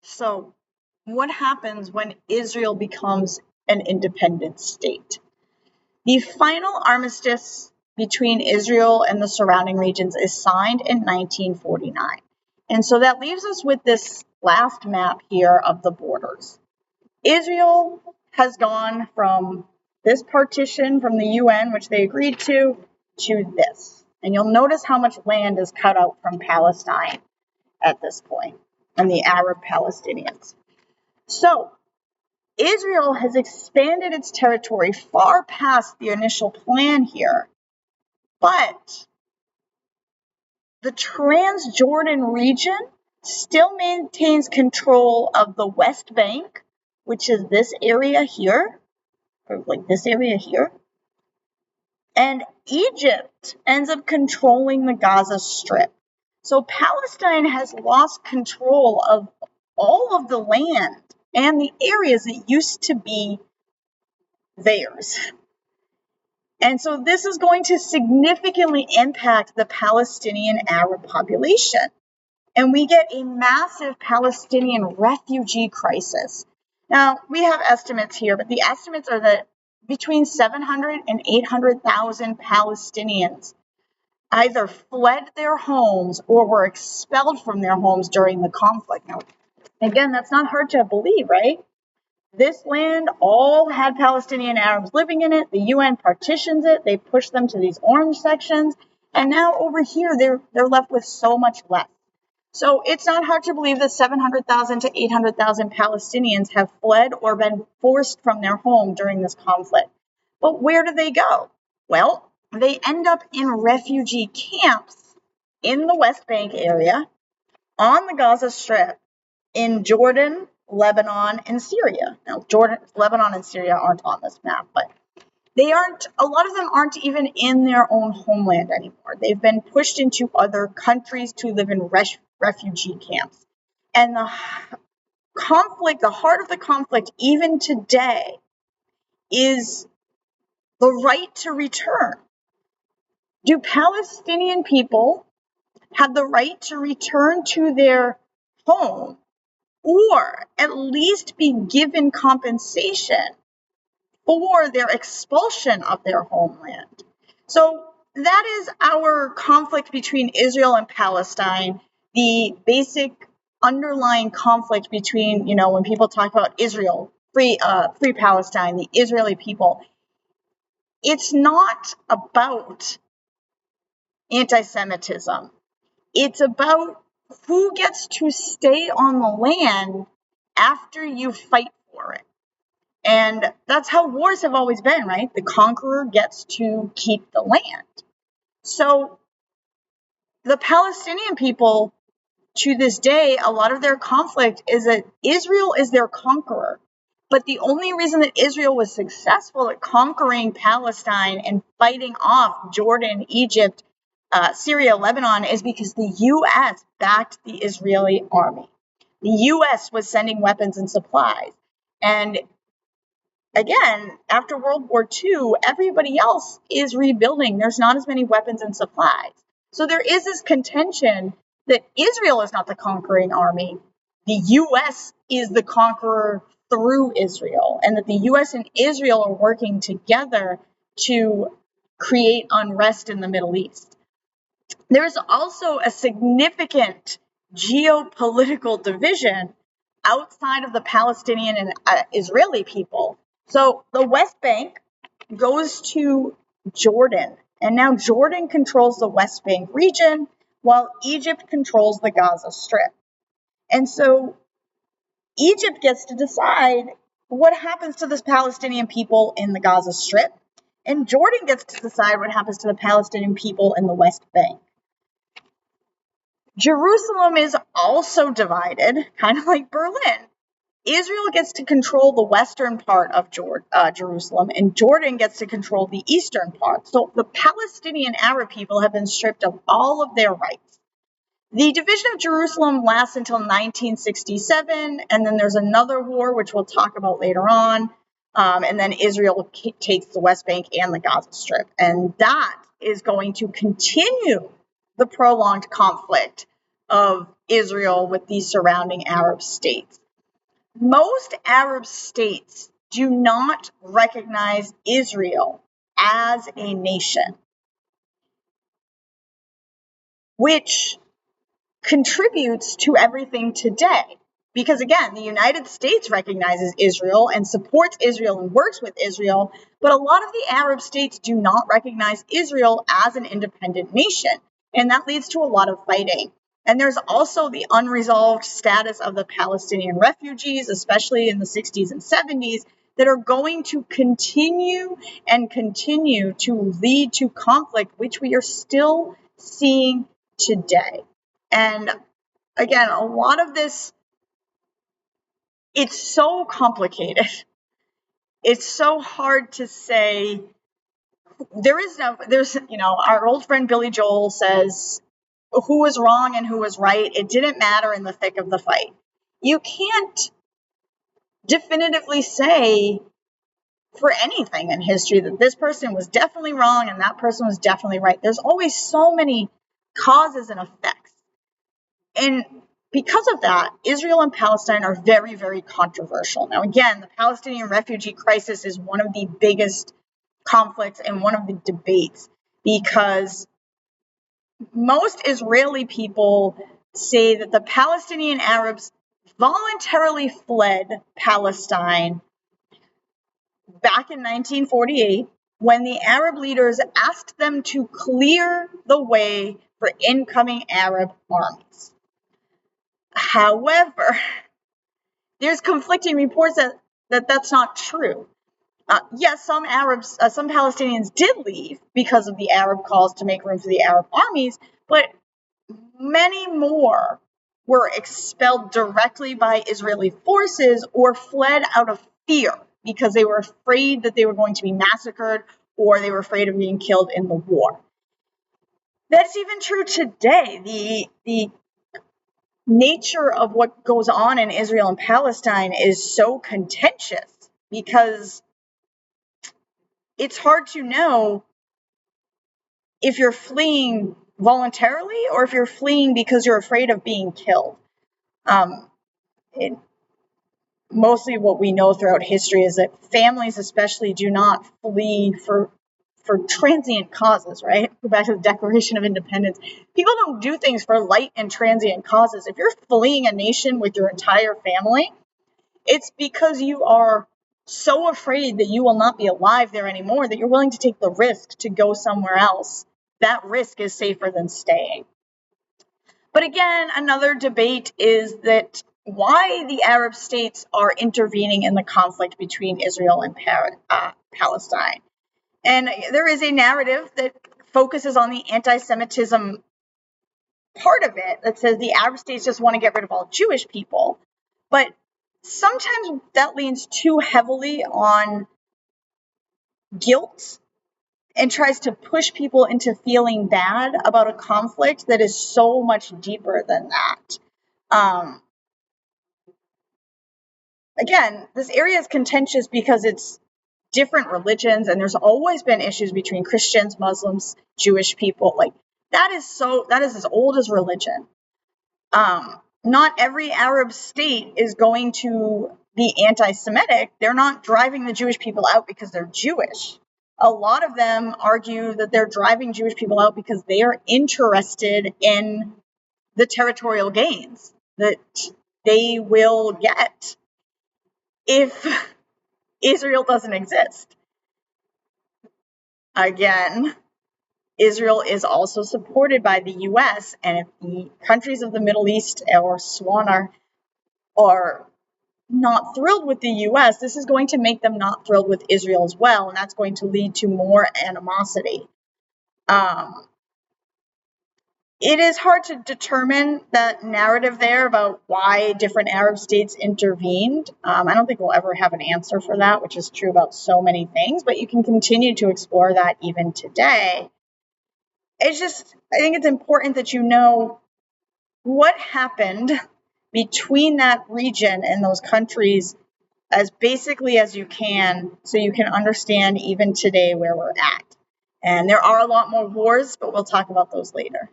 So, what happens when Israel becomes an independent state? The final armistice between Israel and the surrounding regions is signed in 1949. And so that leaves us with this last map here of the borders. Israel has gone from this partition from the UN, which they agreed to this. And you'll notice how much land is cut out from Palestine at this point, and the Arab Palestinians. So, Israel has expanded its territory far past the initial plan here, but the Transjordan region still maintains control of the West Bank, which is this area here, or like this area here, and Egypt ends up controlling the Gaza Strip. So Palestine has lost control of all of the land and the areas that used to be theirs. And so this is going to significantly impact the Palestinian Arab population. And we get a massive Palestinian refugee crisis. Now, we have estimates here, but the estimates are that between 700 and 800,000 Palestinians either fled their homes or were expelled from their homes during the conflict. Now, again, that's not hard to believe, right? This land all had Palestinian Arabs living in it. The UN partitions it. They push them to these orange sections. And now over here, they're left with so much less. So it's not hard to believe that 700,000 to 800,000 Palestinians have fled or been forced from their home during this conflict. But where do they go? Well, they end up in refugee camps in the West Bank area, on the Gaza Strip, in Jordan, Lebanon, and Syria. Now, Jordan, Lebanon, and Syria aren't on this map, but a lot of them aren't even in their own homeland anymore. They've been pushed into other countries to live in refugee camps. And the conflict, the heart of the conflict, even today, is the right to return. Do Palestinian people have the right to return to their home, or at least be given compensation for their expulsion of their homeland? So that is our conflict between Israel and Palestine, the basic underlying conflict between, when people talk about Israel, free Palestine, the Israeli people. It's not about anti-Semitism. It's about who gets to stay on the land after you fight for it. And that's how wars have always been, right? The conqueror gets to keep the land. So the Palestinian people, to this day, a lot of their conflict is that Israel is their conqueror. But the only reason that Israel was successful at conquering Palestine and fighting off Jordan, Egypt, Syria, Lebanon, is because the U.S. backed the Israeli army. The U.S. was sending weapons and supplies. And again, after World War II, everybody else is rebuilding. There's not as many weapons and supplies. So there is this contention that Israel is not the conquering army. The U.S. is the conqueror through Israel, and that the U.S. and Israel are working together to create unrest in the Middle East. There's also a significant geopolitical division outside of the Palestinian and Israeli people. So the West Bank goes to Jordan, and now Jordan controls the West Bank region while Egypt controls the Gaza Strip. And so Egypt gets to decide what happens to the Palestinian people in the Gaza Strip, and Jordan gets to decide what happens to the Palestinian people in the West Bank. Jerusalem is also divided, kind of like Berlin. Israel gets to control the western part of Jerusalem, and Jordan gets to control the eastern part. So the Palestinian Arab people have been stripped of all of their rights. The division of Jerusalem lasts until 1967, and then there's another war, which we'll talk about later on, and then Israel takes the West Bank and the Gaza Strip. And that is going to continue the prolonged conflict of Israel with the surrounding Arab states. Most Arab states do not recognize Israel as a nation, which contributes to everything today. Because again, the United States recognizes Israel and supports Israel and works with Israel, but a lot of the Arab states do not recognize Israel as an independent nation. And that leads to a lot of fighting. And there's also the unresolved status of the Palestinian refugees, especially in the 60s and 70s, that are going to continue to lead to conflict, which we are still seeing today. And again, a lot of this, it's so complicated. It's so hard to say. Our old friend Billy Joel says, who was wrong and who was right, it didn't matter in the thick of the fight. You can't definitively say for anything in history that this person was definitely wrong and that person was definitely right. There's always so many causes and effects. And because of that, Israel and Palestine are very, very controversial. Now, again, the Palestinian refugee crisis is one of the biggest conflicts and one of the debates, because most Israeli people say that the Palestinian Arabs voluntarily fled Palestine back in 1948 when the Arab leaders asked them to clear the way for incoming Arab armies. However, there's conflicting reports that that's not true. Yes, some Palestinians did leave because of the Arab calls to make room for the Arab armies, but many more were expelled directly by Israeli forces or fled out of fear because they were afraid that they were going to be massacred or they were afraid of being killed in the war. That's even true today. The nature of what goes on in Israel and Palestine is so contentious because it's hard to know if you're fleeing voluntarily or if you're fleeing because you're afraid of being killed. Mostly what we know throughout history is that families especially do not flee for transient causes, right? Go back to the Declaration of Independence. People don't do things for light and transient causes. If you're fleeing a nation with your entire family, it's because you are so afraid that you will not be alive there anymore that you're willing to take the risk to go somewhere else. That risk is safer than staying. But again, another debate is that why the Arab states are intervening in the conflict between Israel and Palestine. And there is a narrative that focuses on the anti-Semitism part of it that says the Arab states just want to get rid of all Jewish people. But sometimes that leans too heavily on guilt and tries to push people into feeling bad about a conflict that is so much deeper than that. Again, this area is contentious because it's different religions, and there's always been issues between Christians, Muslims, Jewish people. Like that is as old as religion. Not every Arab state is going to be anti-Semitic. They're not driving the Jewish people out because they're Jewish. A lot of them argue that they're driving Jewish people out because they are interested in the territorial gains that they will get if Israel doesn't exist. Again, Israel is also supported by the US, and if the countries of the Middle East or SWAN are not thrilled with the US, this is going to make them not thrilled with Israel as well, and that's going to lead to more animosity. It is hard to determine that narrative there about why different Arab states intervened. I don't think we'll ever have an answer for that, which is true about so many things, but you can continue to explore that even today. I think it's important that you know what happened between that region and those countries as basically as you can, so you can understand even today where we're at. And there are a lot more wars, but we'll talk about those later.